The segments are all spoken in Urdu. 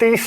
30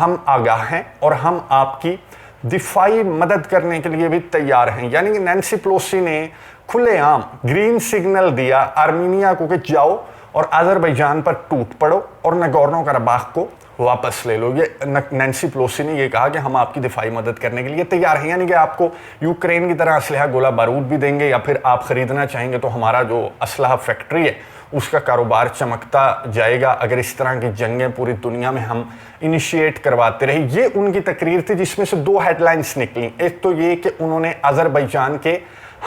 ہم آگاہ ہیں اور ہم آپ کی دفاعی مدد کرنے کے لیے بھی تیار ہیں. یعنی کہ نینسی پیلوسی نے کھلے عام گرین سگنل دیا آرمینیا کو کہ جاؤ اور آذربائیجان پر ٹوٹ پڑو اور نگورنو کراباخ کو واپس لے لو. یہ نینسی پیلوسی نے یہ کہا کہ ہم آپ کی دفاعی مدد کرنے کے لیے تیار ہیں. یعنی کہ آپ کو یوکرین کی طرح اسلحہ گولہ بارود بھی دیں گے یا پھر آپ خریدنا چاہیں گے تو ہمارا جو اسلحہ فیکٹری ہے اس کا کاروبار چمکتا جائے گا اگر اس طرح کی جنگیں پوری دنیا میں ہم انیشیٹ کرواتے رہے. یہ ان کی تقریر تھی جس میں سے 2 ہیڈ لائنز نکلیں. ایک تو یہ کہ انہوں نے آذربائیجان کے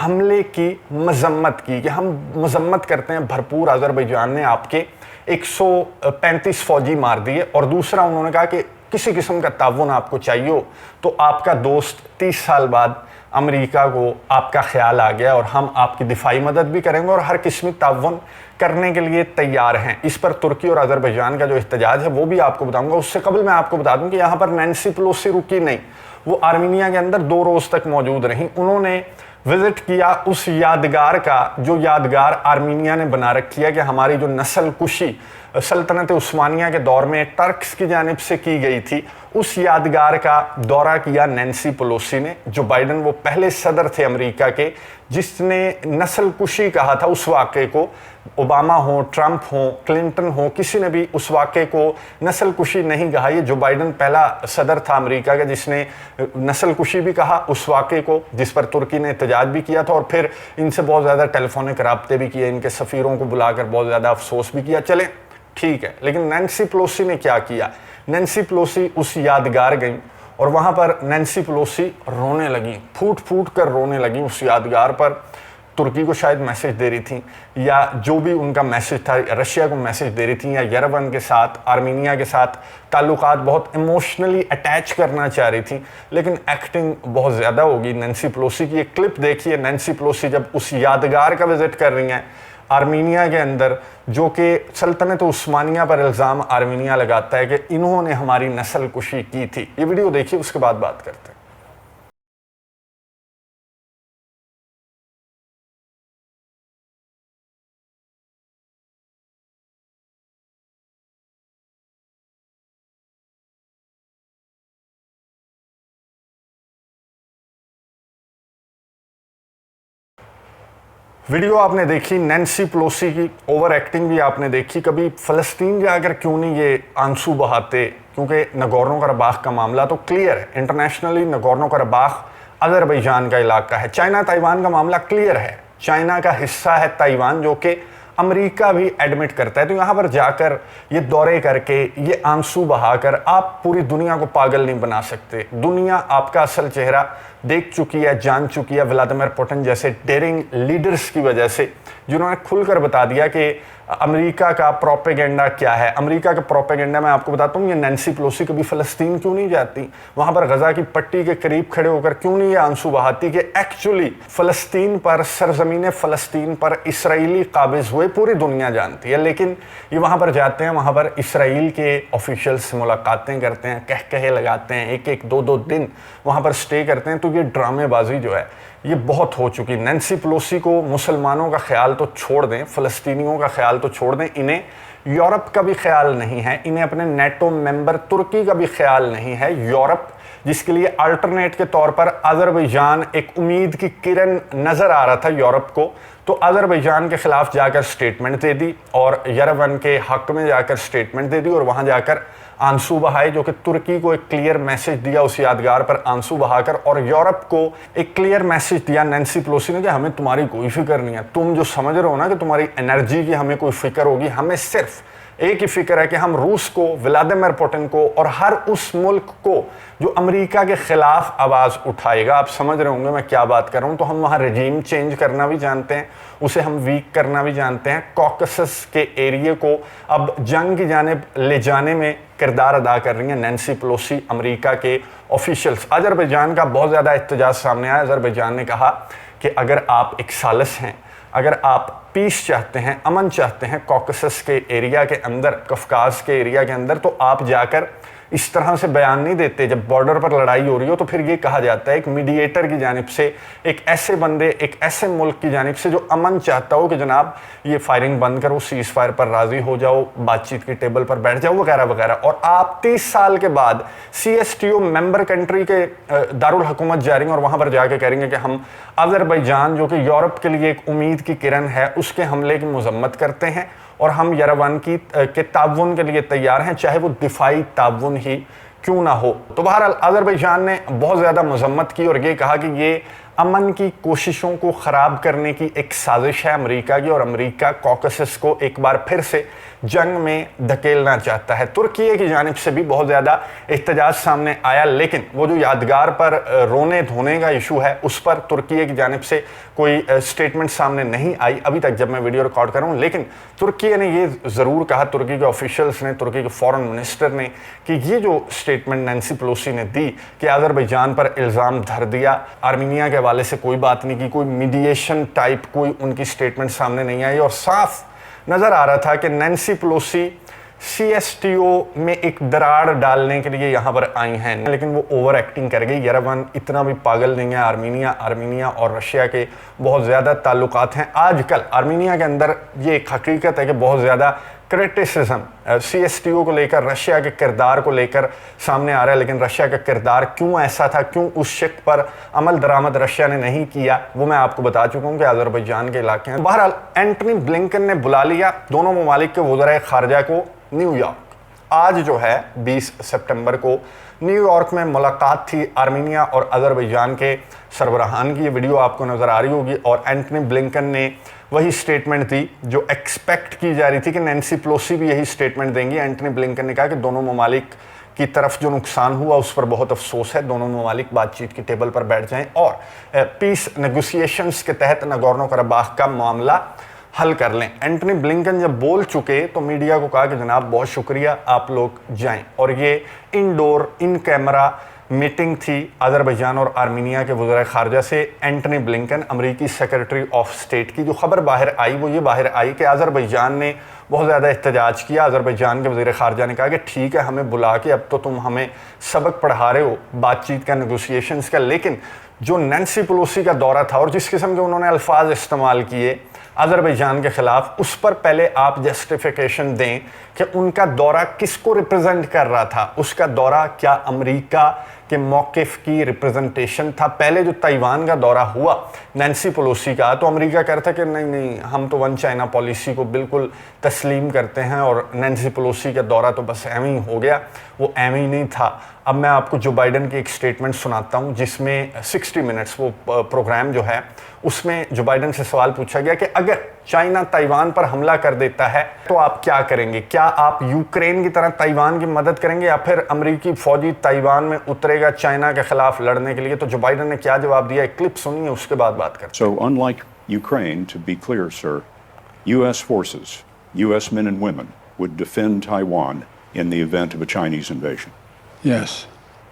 حملے کی مذمت کی کہ ہم مذمت کرتے ہیں بھرپور آذربائیجان نے آپ کے 135 فوجی مار دیے. اور دوسرا انہوں نے کہا کہ کسی قسم کا تعاون آپ کو چاہیے ہو تو آپ کا دوست 30 سال بعد امریکہ کو آپ کا خیال آ گیا اور ہم آپ کی دفاعی مدد بھی کریں گے اور ہر قسمی تعاون کرنے کے لیے تیار ہیں. اس پر ترکی اور آذربائیجان کا جو احتجاج ہے وہ بھی آپ کو بتاؤں گا. اس سے قبل میں آپ کو بتا دوں کہ یہاں پر نینسی پیلوسی رکی نہیں, وہ آرمینیا کے اندر 2 روز تک موجود رہیں. انہوں نے وزٹ کیا اس یادگار کا جو یادگار آرمینیا نے بنا رکھی ہے کہ ہماری جو نسل کشی سلطنت عثمانیہ کے دور میں ٹرکس کی جانب سے کی گئی تھی, اس یادگار کا دورہ کیا نینسی پیلوسی نے. جو بائیڈن وہ پہلے صدر تھے امریکہ کے جس نے نسل کشی کہا تھا اس واقعے کو. اوباما ہو, ٹرمپ ہو, کلنٹن ہو, کسی نے بھی اس واقعے کو نسل کشی نہیں کہا. یہ جو بائیڈن پہلا صدر تھا امریکہ کا جس نے نسل کشی بھی کہا اس واقعے کو, جس پر ترکی نے احتجاج بھی کیا تھا اور پھر ان سے بہت زیادہ ٹیلی فونک رابطے بھی کیے, ان کے سفیروں کو بلا کر بہت زیادہ افسوس بھی کیا. چلیں ٹھیک ہے, لیکن نینسی پیلوسی نے کیا کیا؟ نینسی پیلوسی اس یادگار گئیں اور وہاں پر نینسی پیلوسی رونے لگیں, پھوٹ پھوٹ کر رونے لگیں اس یادگار پر. ترکی کو شاید میسج دے رہی تھیں یا جو بھی ان کا میسج تھا, رشیا کو میسج دے رہی تھیں یا یروان کے ساتھ, آرمینیا کے ساتھ تعلقات بہت ایموشنلی اٹیچ کرنا چاہ رہی تھیں. لیکن ایکٹنگ بہت زیادہ ہوگی نینسی پیلوسی کی. ایک کلپ دیکھیے نینسی پیلوسی جب اس یادگار کا وزٹ کر رہی ہیں آرمینیا کے اندر, جو کہ سلطنت عثمانیہ پر الزام آرمینیا لگاتا ہے کہ انہوں نے ہماری نسل کشی کی تھی. یہ ویڈیو دیکھیے, اس کے بعد بات کرتے ہیں. ویڈیو آپ نے دیکھی نینسی پیلوسی کی, اوور ایکٹنگ بھی آپ نے دیکھی. کبھی فلسطین جا کر کیوں نہیں یہ آنسو بہاتے, کیونکہ نگورنو کراباخ کا معاملہ تو کلیئر ہے. انٹرنیشنلی نگورنو کراباخ آذربائیجان کا علاقہ ہے. چائنا تائیوان کا معاملہ کلیئر ہے, چائنا کا حصہ ہے تائیوان جو کہ امریکہ بھی ایڈمٹ کرتا ہے. تو یہاں پر جا کر یہ دورے کر کے یہ آنسو بہا کر آپ پوری دنیا کو پاگل نہیں بنا سکتے. دنیا آپ کا اصل چہرہ دیکھ چکی ہے, جان چکی ہے ولادیمیر پوٹن جیسے ڈیرنگ لیڈرز کی وجہ سے, جنہوں نے کھل کر بتا دیا کہ امریکہ کا پروپیگنڈا کیا ہے. امریکہ کا پروپیگنڈا میں آپ کو بتاتا ہوں, یہ نینسی پیلوسی کبھی فلسطین کیوں نہیں جاتی, وہاں پر غزہ کی پٹی کے قریب کھڑے ہو کر کیوں نہیں یہ آنسو بہاتی کہ ایکچولی فلسطین پر, سرزمین فلسطین پر اسرائیلی قابض ہوئے پوری دنیا جانتی ہے. لیکن یہ وہاں پر جاتے ہیں, وہاں پر اسرائیل کے آفیشیل سے ملاقاتیں کرتے ہیں, کہے لگاتے ہیں, ایک 2 دن وہاں پر سٹے کرتے ہیں. تو یہ ڈرامے بازی جو ہے یہ بہت ہو چکی. نینسی پیلوسی کو مسلمانوں کا خیال تو چھوڑ دیں, فلسطینیوں کا خیال تو چھوڑ دیں, انہیں یورپ کا بھی خیال نہیں ہے, انہیں اپنے نیٹو ممبر ترکی کا بھی خیال نہیں ہے. یورپ جس کے لیے الٹرنیٹ کے طور پر آذربائیجان ایک امید کی کرن نظر آ رہا تھا یورپ کو, تو آذربائیجان کے خلاف جا کر سٹیٹمنٹ دے دی اور یروان کے حق میں جا کر سٹیٹمنٹ دے دی اور وہاں جا کر آنسو بہائے, جو کہ ترکی کو ایک کلیئر میسج دیا اس یادگار پر آنسو بہا کر, اور یورپ کو ایک کلیئر میسج دیا نینسی پیلوسی نے کہ ہمیں تمہاری کوئی فکر نہیں ہے. تم جو سمجھ رہے ہو نا کہ تمہاری انرجی کی ہمیں کوئی فکر ہوگی, ہمیں صرف ایک ہی فکر ہے کہ ہم روس کو, ولادیمیر پوٹن کو اور ہر اس ملک کو جو امریکہ کے خلاف آواز اٹھائے گا. آپ سمجھ رہے ہوں گے میں کیا بات کر رہا ہوں. تو ہم وہاں رجیم چینج کرنا بھی جانتے ہیں, اسے ہم ویک کرنا بھی جانتے ہیں. کوکسس کے ایریے کو اب جنگ کی جانب لے جانے میں کردار ادا کر رہی ہیں نینسی پیلوسی, امریکہ کے آفیشلز. آذربائیجان کا بہت زیادہ احتجاج سامنے آیا. آذربائیجان نے کہا کہ اگر آپ ایک ثالث ہیں, اگر آپ پیس چاہتے ہیں, امن چاہتے ہیں کوکسس کے ایریا کے اندر, کفکاز کے ایریا کے اندر, تو آپ جا کر اس طرح سے بیان نہیں دیتے جب بارڈر پر لڑائی ہو رہی ہو، تو پھر یہ کہا جاتا ہے ایک میڈییٹر کی جانب سے، ایک ایسے بندے، ایک ایسے ملک کی جانب سے جو امن چاہتا ہو کہ جناب یہ فائرنگ بند کرو، سیز فائر پر راضی ہو جاؤ، بات چیت کی ٹیبل پر بیٹھ جاؤ وغیرہ وغیرہ. اور آپ 30 سال کے بعد CSTO ممبر کنٹری کے دارالحکومت جا رہی ہیں اور وہاں پر جا کے کہہ رہی ہیں کہ ہم آذربائیجان جو کہ یورپ کے لیے ایک امید کی کرن ہے اس کے حملے کی مذمت کرتے ہیں اور ہم یروان کے تعاون کے لیے تیار ہیں، چاہے وہ دفاعی تعاون ہی کیوں نہ ہو. تو بہرحال آذربائیجان نے بہت زیادہ مذمت کی اور یہ کہا کہ یہ امن کی کوششوں کو خراب کرنے کی ایک سازش ہے امریکہ کی، اور امریکہ کوکسس کو ایک بار پھر سے جنگ میں دھکیلنا چاہتا ہے. ترکیے کی جانب سے بھی بہت زیادہ احتجاج سامنے آیا، لیکن وہ جو یادگار پر رونے دھونے کا ایشو ہے اس پر ترکیے کی جانب سے کوئی سٹیٹمنٹ سامنے نہیں آئی ابھی تک جب میں ویڈیو ریکارڈ کر رہا ہوں. لیکن ترکیے نے یہ ضرور کہا، ترکی کے آفیشلز نے، ترکی کے فورن منسٹر نے، کہ یہ جو سٹیٹمنٹ نینسی پیلوسی نے دی کہ آذربائیجان پر الزام دھر دیا، آرمینیا کے حوالے سے کوئی بات نہیں کی، کوئی میڈییشن ٹائپ کوئی ان کی سٹیٹمنٹ سامنے نہیں آئی، اور صاف نظر آ رہا تھا کہ نینسی پیلوسی CSTO میں ایک دراڑ ڈالنے کے لیے یہاں پر آئی ہیں، لیکن وہ اوور ایکٹنگ کر گئی. یروان اتنا بھی پاگل نہیں ہے. آرمینیا اور رشیا کے بہت زیادہ تعلقات ہیں. آج کل آرمینیا کے اندر یہ ایک حقیقت ہے کہ بہت زیادہ کرٹیسزم CSTO کو لے کر، رشیا کے کردار کو لے کر سامنے آ رہا ہے، لیکن رشیا کا کردار کیوں ایسا تھا، کیوں اس شک پر عمل درآمد رشیا نے نہیں کیا، وہ میں آپ کو بتا چکا ہوں کہ آذربائیجان کے علاقے ہیں. بہرحال اینٹنی بلنکن نے بلا لیا دونوں ممالک کے وزرائے خارجہ کو نیو یارک. آج جو ہے 20 سپٹمبر کو نیو یارک میں ملاقات تھی آرمینیا اور آذربائیجان کے سربراہان کی. یہ ویڈیو آپ کو نظر آ رہی ہوگی، اور اینٹنی بلنکن نے وہی سٹیٹمنٹ دی جو ایکسپیکٹ کی جا رہی تھی کہ نینسی پیلوسی بھی یہی سٹیٹمنٹ دیں گی. اینٹنی بلنکن نے کہا کہ دونوں ممالک کی طرف جو نقصان ہوا اس پر بہت افسوس ہے، دونوں ممالک بات چیت کی ٹیبل پر بیٹھ جائیں اور پیس نیگوسیشنز کے تحت ناگورنو قرباخ کا معاملہ حل کر لیں. اینٹنی بلنکن جب بول چکے تو میڈیا کو کہا کہ جناب بہت شکریہ، آپ لوگ جائیں. اور یہ انڈور ان کیمرہ میٹنگ تھی آذربائیجان اور آرمینیا کے وزرائے خارجہ سے. اینٹنی بلنکن امریکی سیکرٹری آف اسٹیٹ کی جو خبر باہر آئی وہ یہ باہر آئی کہ آذربائیجان نے بہت زیادہ احتجاج کیا. آذربائیجان کے وزیر خارجہ نے کہا کہ ٹھیک ہے ہمیں بلا کے اب تو تم ہمیں سبق پڑھا رہے ہو بات چیت کا، نیگوسیشنز کا، لیکن جو نینسی پیلوسی کا دورہ تھا اور جس قسم کے انہوں نے الفاظ استعمال کیے آذربائیجان کے خلاف، اس پر پہلے آپ جسٹیفیکیشن دیں کہ ان کا دورہ کس کو ریپرزنٹ کر رہا تھا. اس کا دورہ کیا امریکہ کے موقف کی ریپرزنٹیشن تھا؟ پہلے جو تائیوان کا دورہ ہوا نینسی پیلوسی کا تو امریکہ کہتا کہ نہیں ہم تو ون چائنا پالیسی کو بالکل تسلیم کرتے ہیں، اور نینسی پیلوسی کا دورہ تو بس ایویں ہی ہو گیا. وہ ایویں ہی نہیں تھا. اب میں آپ کو جو بائیڈن کی ایک سٹیٹمنٹ سناتا ہوں جس میں 60 منٹس وہ پروگرام جو ہے اس میں جو بائیڈن سے سوال پوچھا گیا کہ اگر چائنا تائیوان پر حملہ کر دیتا ہے تو آپ کیا کریں گے؟ کیا آپ یوکرین کی طرح تائیوان کی مدد کریں گے یا پھر امریکی فوجی تائیوان میں اترے گا چائنا کے خلاف لڑنے کے لیے؟ تو جو بائیڈن نے کیا جواب دیا ایک کلپ سنیے، اس کے بعد بات کرتے ہیں. So unlike Ukraine, to be clear, sir, U.S. forces, U.S. men and women would defend Taiwan in the event of a Chinese invasion. Yes.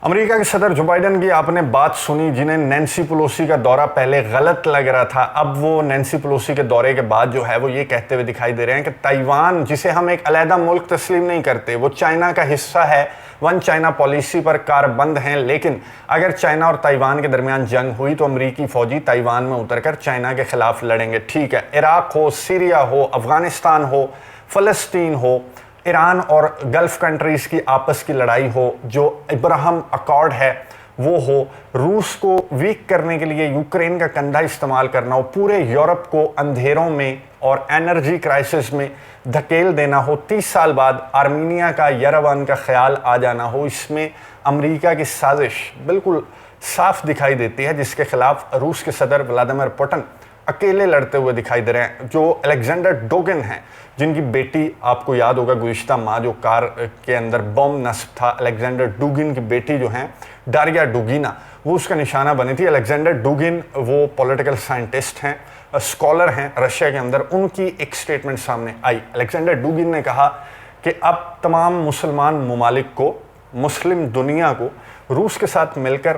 امریکہ کے صدر جو بائیڈن کی آپ نے بات سنی، جنہیں نینسی پیلوسی کا دورہ پہلے غلط لگ رہا تھا، اب وہ نینسی پیلوسی کے دورے کے بعد جو ہے وہ یہ کہتے ہوئے دکھائی دے رہے ہیں کہ تائیوان جسے ہم ایک علیحدہ ملک تسلیم نہیں کرتے، وہ چائنا کا حصہ ہے، ون چائنا پالیسی پر کاربند ہیں، لیکن اگر چائنا اور تائیوان کے درمیان جنگ ہوئی تو امریکی فوجی تائیوان میں اتر کر چائنا کے خلاف لڑیں گے. ٹھیک ہے، عراق ہو، سیریا ہو، افغانستان ہو، فلسطین ہو، ایران اور گلف کنٹریز کی آپس کی لڑائی ہو، جو ابراہم اکارڈ ہے وہ ہو، روس کو ویک کرنے کے لیے یوکرین کا کندھا استعمال کرنا ہو، پورے یورپ کو اندھیروں میں اور انرجی کرائسس میں دھکیل دینا ہو، 30 سال بعد آرمینیا کا یروان کا خیال آ جانا ہو، اس میں امریکہ کی سازش بالکل صاف دکھائی دیتی ہے جس کے خلاف روس کے صدر ولادیمیر پوٹن اکیلے لڑتے ہوئے دکھائی دے رہے ہیں. جو الیگزینڈر ڈوگن ہیں جن کی بیٹی آپ کو یاد ہوگا گزشتہ ماہ جو کار کے اندر بم نصب تھا، الیگزینڈر ڈوگن کی بیٹی جو ہیں ڈاریا ڈوگینا وہ اس کا نشانہ بنی تھی. الیگزینڈر ڈوگن وہ پولیٹیکل سائنٹسٹ ہیں، اسکالر ہیں رشیا کے اندر. ان کی ایک سٹیٹمنٹ سامنے آئی. الیگزینڈر ڈوگن نے کہا کہ اب تمام مسلمان ممالک کو، مسلم دنیا کو روس کے ساتھ مل کر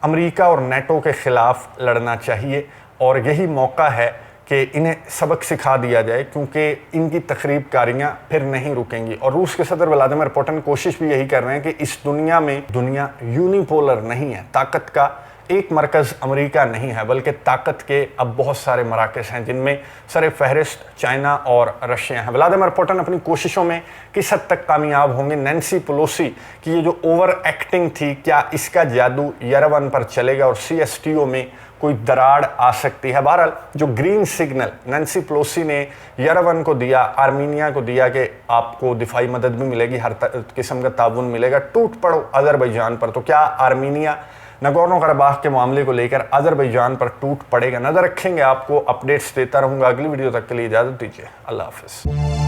امریکہ اور نیٹو کے خلاف لڑنا چاہیے، اور یہی موقع ہے کہ انہیں سبق سکھا دیا جائے کیونکہ ان کی تخریب کاریاں پھر نہیں رکیں گی. اور روس کے صدر ولادیمیر پوٹن کوشش بھی یہی کر رہے ہیں کہ اس دنیا میں دنیا یونیپولر نہیں ہے, طاقت کا ایک مرکز امریکہ نہیں ہے بلکہ طاقت کے اب بہت سارے مراکز ہیں جن میں سر فہرست چائنا اور رشیا ہیں. ولادیمیر پوٹن اپنی کوششوں میں کس حد تک کامیاب ہوں گے؟ نینسی پیلوسی کی یہ جو اوور ایکٹنگ تھی, کیا اس کا جادو یروان پر چلے گا اور CSTO میں کوئی دراڑ آ سکتی ہے؟ بہرحال جو گرین سگنل نینسی پیلوسی نے یروان کو دیا, آرمینیا کو دیا کہ آپ کو دفاعی مدد بھی ملے گی, ہر قسم کا تعاون ملے گا, ٹوٹ پڑو آذربائیجان پر, تو کیا آرمینیا نگورنو قرباخ کے معاملے کو لے کر آذربائیجان پر ٹوٹ پڑے گا؟ نظر رکھیں گے, آپ کو اپڈیٹس دیتا رہوں گا. اگلی ویڈیو تک کے لیے اجازت دیجیے, اللہ حافظ.